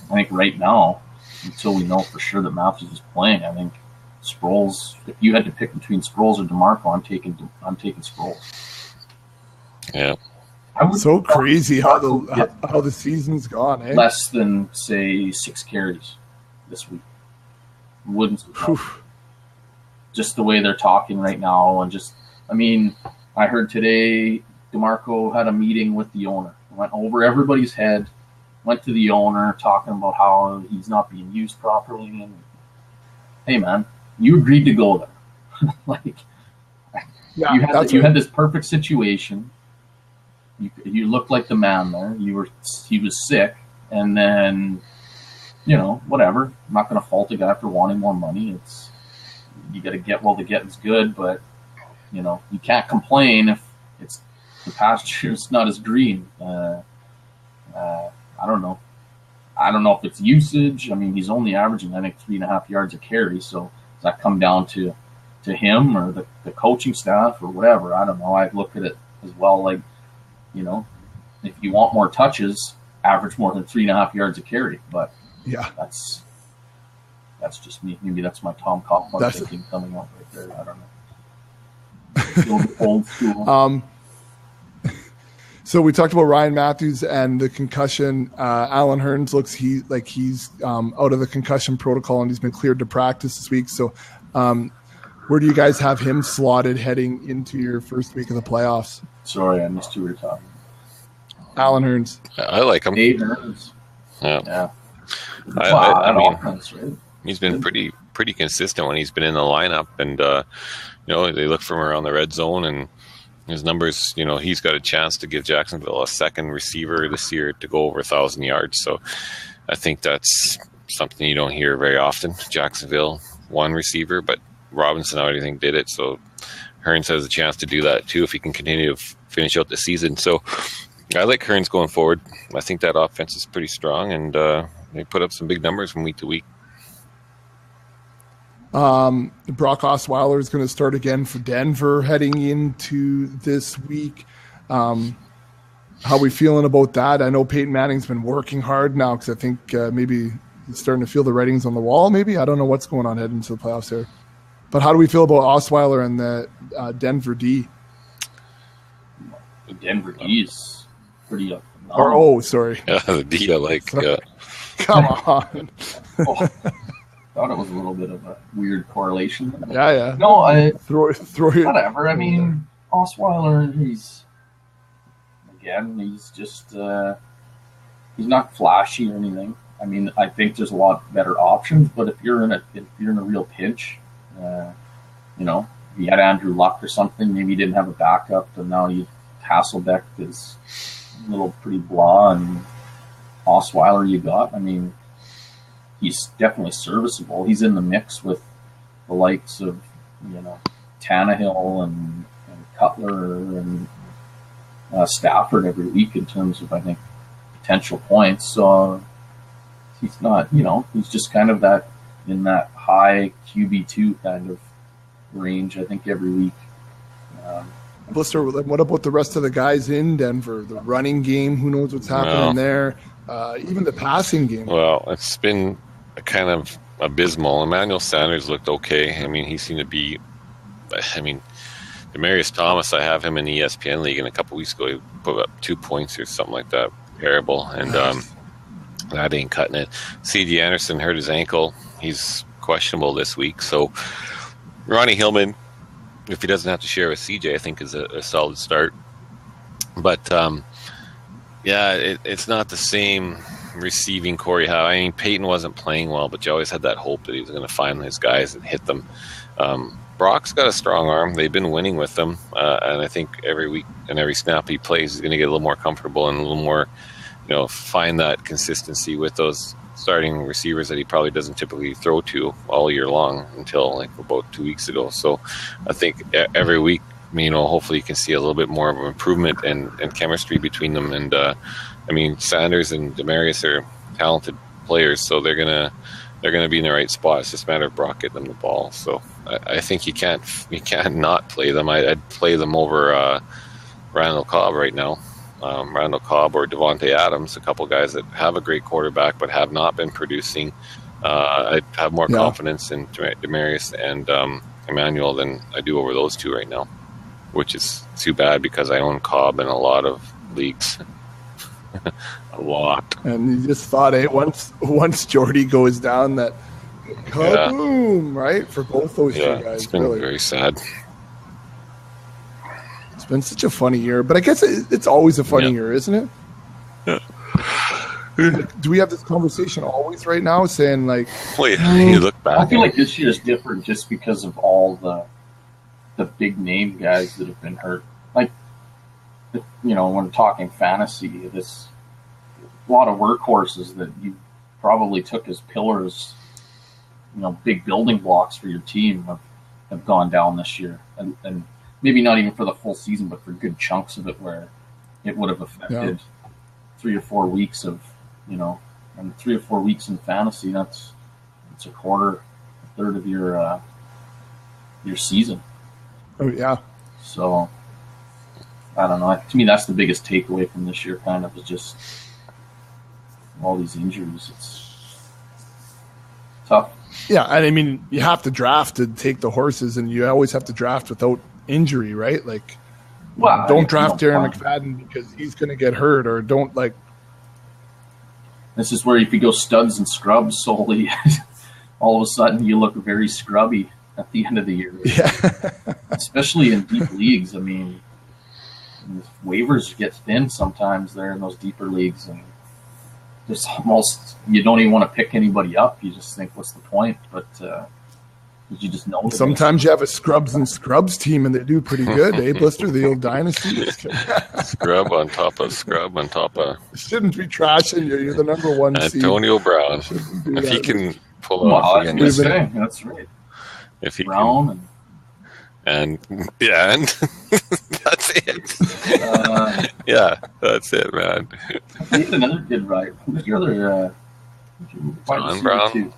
think right now, until we know for sure that Matthews is playing, I think Sproles. If you had to pick between Sproles or DeMarco, I'm taking Sproles. Yeah. So crazy how the season's gone. Eh? Less than say 6 carries this week. Wouldn't just the way they're talking right now, and I heard today DeMarco had a meeting with the owner, went over everybody's head, went to the owner talking about how he's not being used properly, and hey man, you agreed to go there. You had this perfect situation. You looked like the man there. He was sick, and then whatever. I'm not going to fault a guy for wanting more money. You got to get while the getting's good, but you can't complain if it's the pasture's not as green. I don't know. I don't know if it's usage. I mean, he's only averaging, I think, 3.5 yards a carry. So does that come down to him or the coaching staff or whatever? I don't know. I look at it as well, like, if you want more touches, average more than 3.5 yards a carry. But yeah, that's just me. Maybe that's my Tom Coughlin thinking coming out right there. I don't know. Old school. So we talked about Ryan Matthews and the concussion. Alan Hurns looks he's out of the concussion protocol, and he's been cleared to practice this week. So where do you guys have him slotted heading into your first week of the playoffs? Sorry, I missed who we were talking. Alan Hurns. I like him. Dave Hurns. Yeah. I mean, offense, right? He's been pretty consistent when he's been in the lineup, and they look for him around the red zone, and his numbers. He's got a chance to give Jacksonville a second receiver this year to go over 1,000 yards. So I think that's something you don't hear very often. Jacksonville one receiver, but Robinson, I already think, did it. So Hurns has a chance to do that too if he can continue to finish out the season. So I like Hurns going forward. I think that offense is pretty strong, and they put up some big numbers from week to week. Brock Osweiler is going to start again for Denver heading into this week. How are we feeling about that? I know Peyton Manning's been working hard now because I think maybe he's starting to feel the writings on the wall. Maybe I don't know what's going on heading into the playoffs here. But how do we feel about Osweiler and the Denver D? The Denver D is pretty up. Sorry. Yeah, the D I like. Yeah. Come on. Thought it was a little bit of a weird correlation. Yeah. No, I throw it. Whatever. I mean, Osweiler, he's just he's not flashy or anything. I mean, I think there's a lot better options. But if you're in a real pinch, if you had Andrew Luck or something, maybe you didn't have a backup, and now Hasselbeck is a little pretty blah, and Osweiler you got. I mean, he's definitely serviceable. He's in the mix with the likes of, Tannehill and Cutler and Stafford every week in terms of, I think, potential points. So he's not, he's just kind of that in that high QB2 kind of range, I think, every week. Blister, what about the rest of the guys in Denver? The running game, who knows what's happening there? Even the passing game. Well, it's been kind of abysmal. Emmanuel Sanders looked okay. I mean, he seemed to be. Demaryius Thomas, I have him in the ESPN league, and a couple weeks ago he put up 2 points or something like that. Terrible, and that ain't cutting it. C.J. Anderson hurt his ankle. He's questionable this week. So Ronnie Hillman, if he doesn't have to share with CJ, I think is a solid start. But it's not the same receiving core you have. I mean, Peyton wasn't playing well, but you always had that hope that he was going to find his guys and hit them. Brock's got a strong arm. They've been winning with them, and I think every week and every snap he plays, he's going to get a little more comfortable and a little more, find that consistency with those starting receivers that he probably doesn't typically throw to all year long until like about 2 weeks ago. So I think every week hopefully you can see a little bit more of an improvement and chemistry between them. And Sanders and Demarius are talented players, so they're gonna be in the right spot. It's just a matter of Brock getting them the ball. So I think you can't not play them. I'd play them over Randall Cobb right now. Randall Cobb or Devontae Adams, a couple guys that have a great quarterback but have not been producing. I'd have more confidence in Demarius and Emmanuel than I do over those two right now, which is too bad because I own Cobb in a lot of leagues. A lot. And you just thought, once Jordy goes down, that kaboom, right? For both those two guys. It's been very sad. It's been such a funny year, but I guess it's always a funny year, isn't it? Yeah. Do we have this conversation always right now, saying like, you look back? I feel like this year is different just because of all the big name guys that have been hurt. Like, when talking fantasy, this a lot of workhorses that you probably took as pillars, big building blocks for your team have gone down this year, and maybe not even for the full season, but for good chunks of it where it would have affected 3 or 4 weeks of, and 3 or 4 weeks in fantasy, that's a quarter, a third of your season. Oh yeah. So I don't know. To me, that's the biggest takeaway from this year. Kind of is just all these injuries. It's tough. Yeah, and I mean, you have to draft to take the horses, and you always have to draft without injury, right? Like, don't draft Darren McFadden because he's going to get hurt, or don't like. This is where if you go studs and scrubs solely, all of a sudden you look very scrubby at the end of the year. Yeah, especially in deep leagues. I mean, waivers get thin sometimes there in those deeper leagues, and there's almost you don't even want to pick anybody up. You just think, what's the point? But you just know. Sometimes you have a scrubs and scrubs team, and they do pretty good. Blister, the old dynasty. Scrub on top of scrub on top of. Shouldn't be trashing you. You're the number one seed. Antonio Brown. If he can pull off again, that's right. If he Brown can. And that's it. That's it, man. You had another kid, right? Who's your other? John Brown.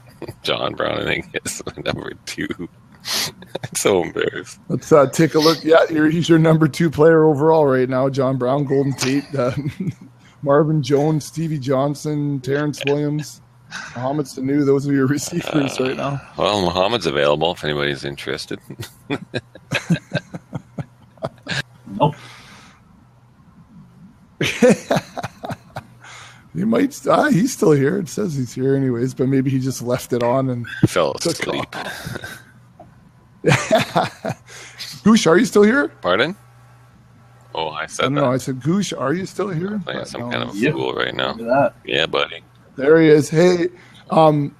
John Brown, I think, is number 2. I'm so embarrassed. Let's take a look. Yeah, he's your number 2 player overall right now. John Brown, Golden Tate, Marvin Jones, Stevie Johnson, Terrence Williams, Mohamed Sanu. Those are your receivers right now. Well, Mohamed's available if anybody's interested. Nope. He might. He's still here. It says he's here anyways, but maybe he just left it on and fell asleep. Goosh, are you still here? Pardon? Oh, I said that. No, I said, Goosh, are you still here? I'm playing some kind of fool right now. Look at that. Yeah, buddy. There he is. Hey, no,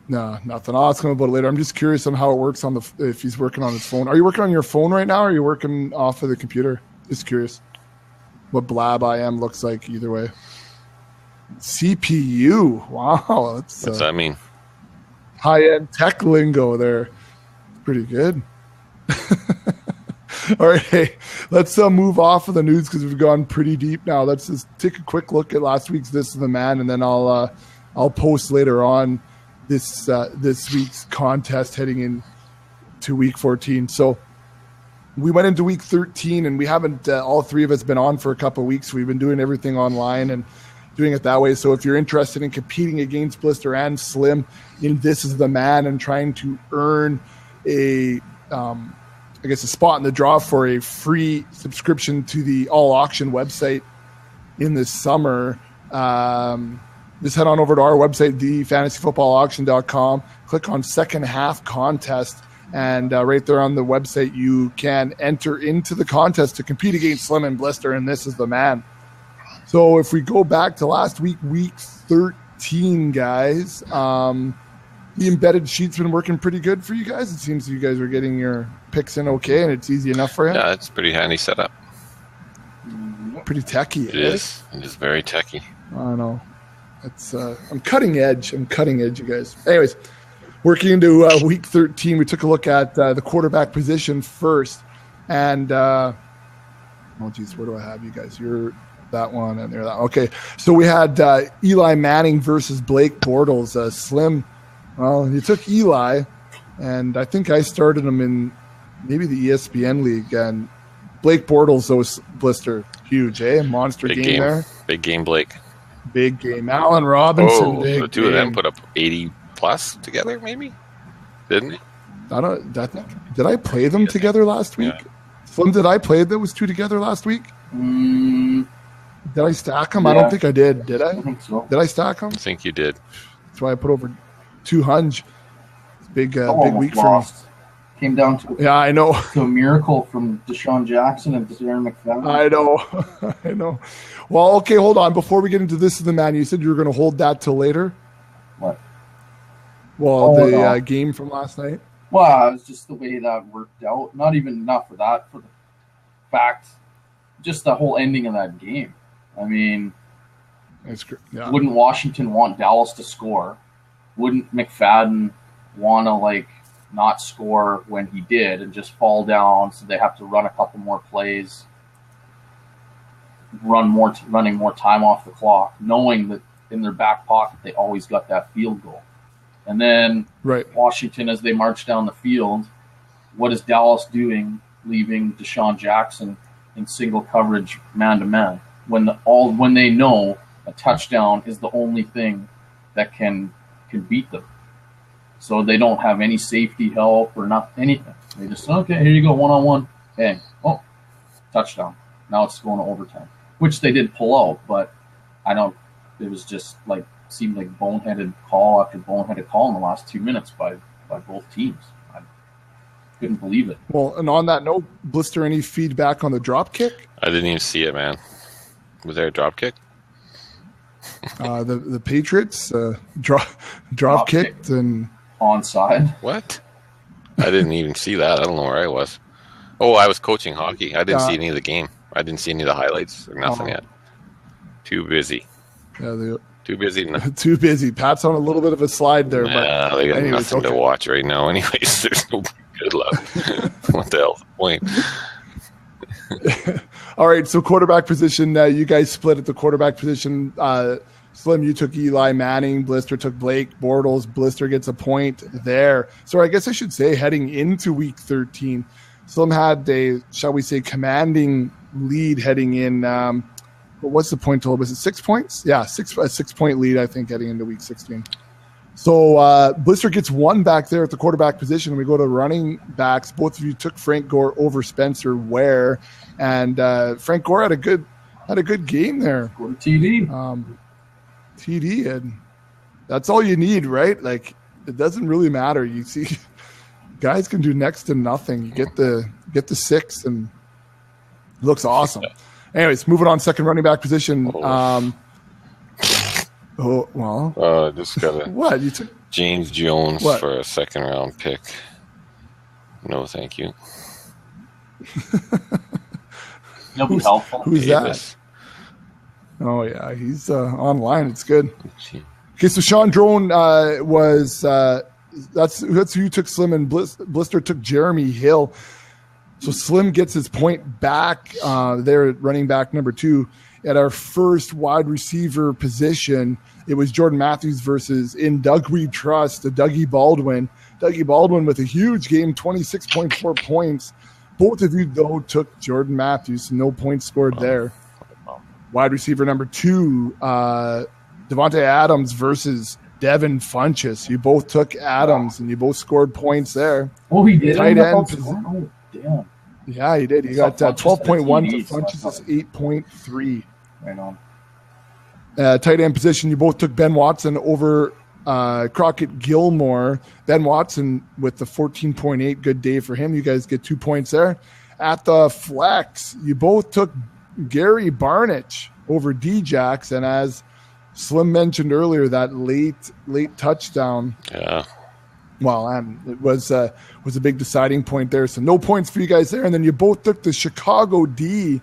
nothing. I'll ask him about it later. I'm just curious on how it works if he's working on his phone. Are you working on your phone right now, or are you working off of the computer? Just curious what Blab IM looks like either way. CPU. Wow. What's that mean? High-end tech lingo there. Pretty good. All right. Hey, let's move off of the news because we've gone pretty deep now. Let's just take a quick look at last week's This is the Man, and then I'll post later on this week's contest heading into week 14. So we went into week 13, and we haven't all three of us been on for a couple of weeks. We've been doing everything online and doing it that way. So if you're interested in competing against Blister and Slim in This is the Man and trying to earn a spot in the draw for a free subscription to the All Auction website in this summer, just head on over to our website, thefantasyfootballauction.com, click on second half contest, and right there on the website, you can enter into the contest to compete against Slim and Blister, and This is the Man. So if we go back to last week, week 13, guys, the embedded sheet's been working pretty good for you guys. It seems you guys are getting your picks in okay, and it's easy enough for you. Yeah, it's pretty handy setup. Pretty techy. It is. It is very techy. I know. It's I'm cutting edge, you guys. Anyways, working into week 13, we took a look at the quarterback position first. And oh geez, where do I have you guys? You're that one and you're that. Okay, so we had Eli Manning versus Blake Bortles. Slim, well, you took Eli, and I think I started him in maybe the ESPN league. And Blake Bortles, those Blister, huge, monster Big game there. Big game, Blake. Big game. Allen Robinson, big the two of them put up 80 plus together, maybe? Didn't they? Did I play them together last week? Yeah. Slim, did I play those two together last week? Did I stack them? Yeah. I don't think I did. Did I? I think so. Did I stack them? I think you did. That's why I put over 200. Big week lost. For me. Came down to I know. To a miracle from Deshaun Jackson and Darren McFadden. I know. I know. Well, okay, hold on. Before we get into this of the man, you said you were going to hold that till later? What? Well, the game from last night? Well, it was just the way that worked out. Not even enough for that. For the fact, just the whole ending of that game. I mean, wouldn't Washington want Dallas to score? Wouldn't McFadden want to, not score when he did and just fall down, so they have to run a couple more plays, running more time off the clock, knowing that in their back pocket they always got that field goal. And then Washington, as they march down the field, what is Dallas doing, leaving Deshaun Jackson in single coverage man-to-man when they know a touchdown is the only thing that can beat them. So they don't have any safety help or anything. They just, okay, here you go, one-on-one. Bang. Oh, touchdown. Now it's going to overtime, which they did pull out, but it was just seemed like boneheaded call after boneheaded call in the last 2 minutes by both teams. I couldn't believe it. Well, and on that note, Blister, any feedback on the drop kick? I didn't even see it, man. Was there a drop kick? The Patriots drop kicked and onside. What? I didn't even see that. I don't know where I was. Oh, I was coaching hockey. I didn't see any of the game. I didn't see any of the highlights or nothing yet. Too busy. Yeah, too busy. Too busy. Pat's on a little bit of a slide there. Yeah, they got nothing to watch right now. Anyways, there's no good luck. What the hell's the point? All right, so quarterback position. You guys split at the quarterback position. Slim, you took Eli Manning. Blister took Blake Bortles. Blister gets a point there. So I guess I should say heading into Week 13, Slim had a, shall we say, commanding lead heading in. What's the point total? Was it 6 points? Yeah, a 6-point lead, I think, heading into Week 16. So Blister gets one back there at the quarterback position. We go to running backs. Both of you took Frank Gore over Spencer Ware, and Frank Gore had a good game there. Scored a TD. TD, and that's all you need, right? It doesn't really matter. You see, guys can do next to nothing. You get the 6, and it looks awesome. Anyways, moving on, second running back position. Just got what you took? James Jones for a second round pick. No, thank you. He'll be helpful. Who's that? Oh yeah, he's online. It's good. Okay, so Sean Drone was that's who you took. Slim and Blister took Jeremy Hill. So Slim gets his point back there at running back number 2. At our first wide receiver position, it was Jordan Matthews versus In Doug We Trust, Dougie Baldwin. Dougie Baldwin with a huge game, 26.4 points. Both of you, though, took Jordan Matthews. So no points scored there. Wide receiver number 2, Devontae Adams versus Devin Funchess. You both took Adams, and you both scored points there. Oh, he did? Tight end. Oh, damn. Yeah, he did. He got 12.1 to Funchess' 8.3. Right on. Tight end position, you both took Ben Watson over Crockett Gilmore. Ben Watson with the 14.8, good day for him. You guys get 2 points there. At the flex, you both took Gary Barnidge over D-Jax, and as Slim mentioned earlier, that late touchdown. Yeah. Well, it was a big deciding point there. So no points for you guys there. And then you both took the Chicago D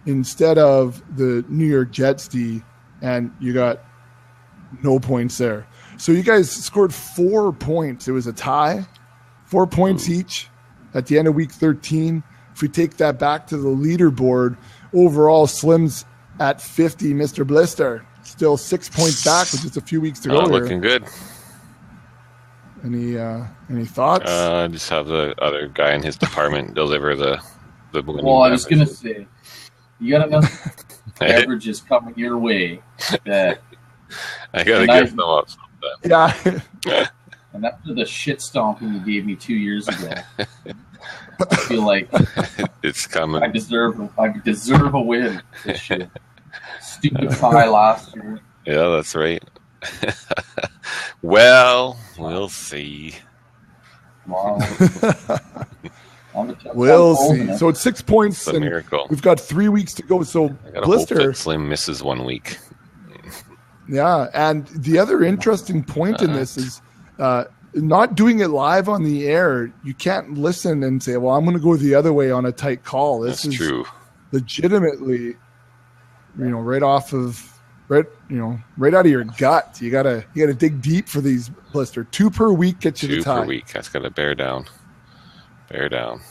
instead of the New York Jets D, and you got no points there. So you guys scored 4 points. It was a tie, 4 points each at the end of Week 13. if we take that back to the leaderboard, overall Slim's at 50. Mr. Blister still 6 points back with just a few weeks to go. Looking good. Any thoughts? Just have the other guy in his department deliver the Well, I was gonna say, you got enough beverages coming your way that I gotta gift them up sometime. Yeah. And after the shit stomping you gave me 2 years ago, I feel like it's coming. I deserve a win this year. Stupid pie last year. Yeah, that's right. Well, we'll see. Wow. We'll see. So it's 6 points. It's a miracle. We've got 3 weeks to go. So I gotta Blister, hope that Slim misses 1 week. Yeah, and the other interesting point in this is not doing it live on the air. You can't listen and say, "Well, I'm going to go the other way on a tight call." This is true. Legitimately, right out of your gut. You gotta dig deep for these, Blister. 2 per week gets you the tie. 2 per week. That's got to bear down. Bear down.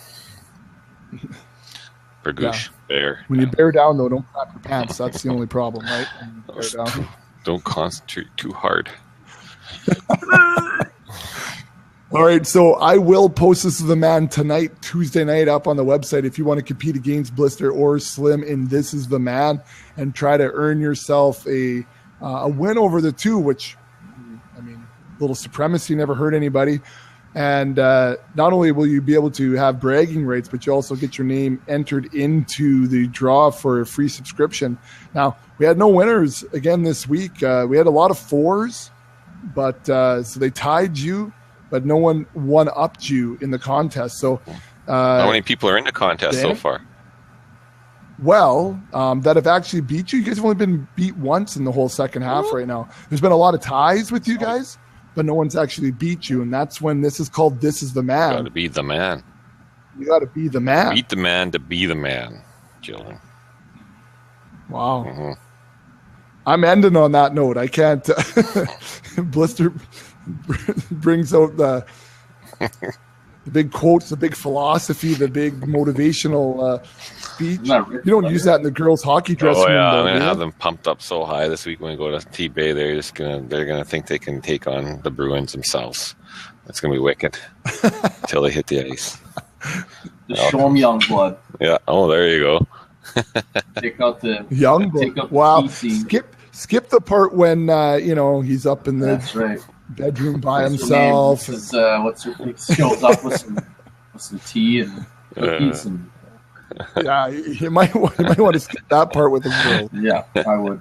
For Goosh. Yeah. Bear. When you bear down, though, don't clap your pants. That's the only problem, right? Bear down. Don't concentrate too hard. All right, so I will post This Is the Man tonight, Tuesday night, up on the website if you want to compete against Blister or Slim in This Is the Man and try to earn yourself a win over the two, which, I mean, little supremacy never hurt anybody. And not only will you be able to have bragging rights, but you also get your name entered into the draw for a free subscription. Now, we had no winners again this week. We had a lot of 4s, but so they tied you, but no one one-upped you in the contest. So, how many people are in the contest so far? Well, that have actually beat you. You guys have only been beat once in the whole second half right now. There's been a lot of ties with you guys, but no one's actually beat you, and that's when this is called This Is the Man. You got to be the man. You got to be the man. Beat the man to be the man, Jillian. Wow. Mm-hmm. I'm ending on that note. I can't. Blister brings out the big quotes, the big philosophy, the big motivational speech. You don't use that in the girls' hockey dressing room. I'm gonna have them pumped up so high this week when we go to T-Bay. They're gonna think they can take on the Bruins themselves. It's gonna be wicked until they hit the ice. Just show them young blood. Yeah. Oh, there you go. Take out the young blood. Wow. Skip the part when he's up in the bedroom by himself. What's her face? Shows up with some tea and cookies and. Yeah, you might want to skip that part with the girl. Yeah, I would.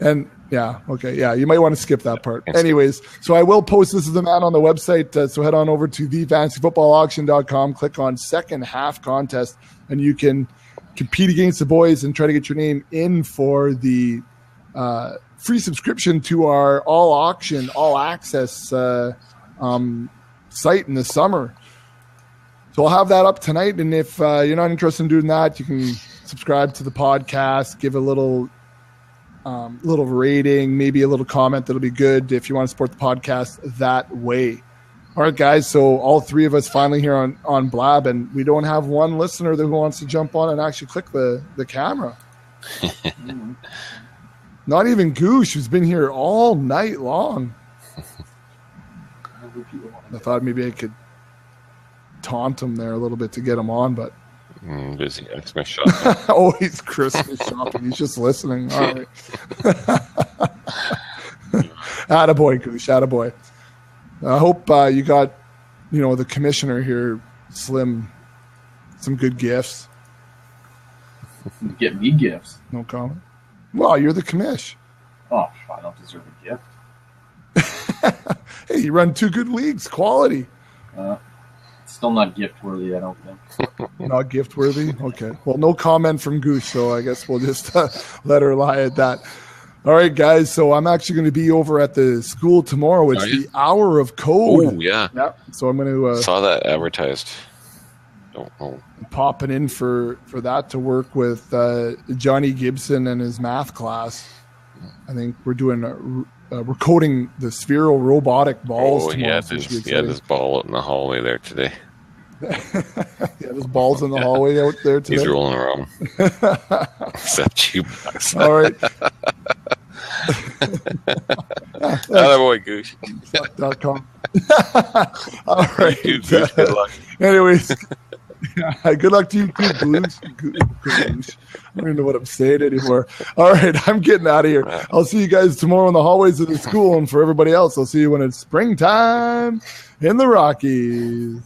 And yeah, okay, yeah, you might want to skip that part. Anyways, so I will post This Is the Man on the website. So head on over to thefantasyfootballauction.com, click on second half contest, and you can compete against the boys and try to get your name in for the free subscription to our all auction, all access site in the summer. So I'll have that up tonight, and if you're not interested in doing that, you can subscribe to the podcast, give a little rating, maybe a little comment. That'll be good if you want to support the podcast that way. All right, guys. So all 3 of us finally here on Blab, and we don't have one listener who wants to jump on and actually click the camera. Not even Goosh, who's been here all night long. I thought maybe I could taunt him there a little bit to get him on, but busy Xmas shopping. Oh, he's Christmas shopping. He's just listening. All right. Attaboy, Goosh. Attaboy. I hope you got, the commissioner here, Slim, some good gifts. Get me gifts. No comment. Well, you're the commish. Oh, I don't deserve a gift. Hey, you run 2 good leagues. Quality. Still not gift worthy, I don't think. Not gift worthy? Okay. Well, no comment from Goose, so I guess we'll just let her lie at that. All right, guys. So I'm actually going to be over at the school tomorrow. It's the Hour of Code. Oh, yeah. So I'm going to saw that advertised. Popping in for that to work with Johnny Gibson and his math class. I think we're doing we're coding the spherical robotic balls tomorrow. He had his ball out in the hallway there today. Yeah, there's balls in the hallway out there today. He's rolling around. Except you. All right. Another boy, Goosh. .com. All right. Goosh, good luck. Anyways, good luck to you, Goosh. I don't even know what I'm saying anymore. All right, I'm getting out of here. I'll see you guys tomorrow in the hallways of the school, and for everybody else, I'll see you when it's springtime in the Rockies.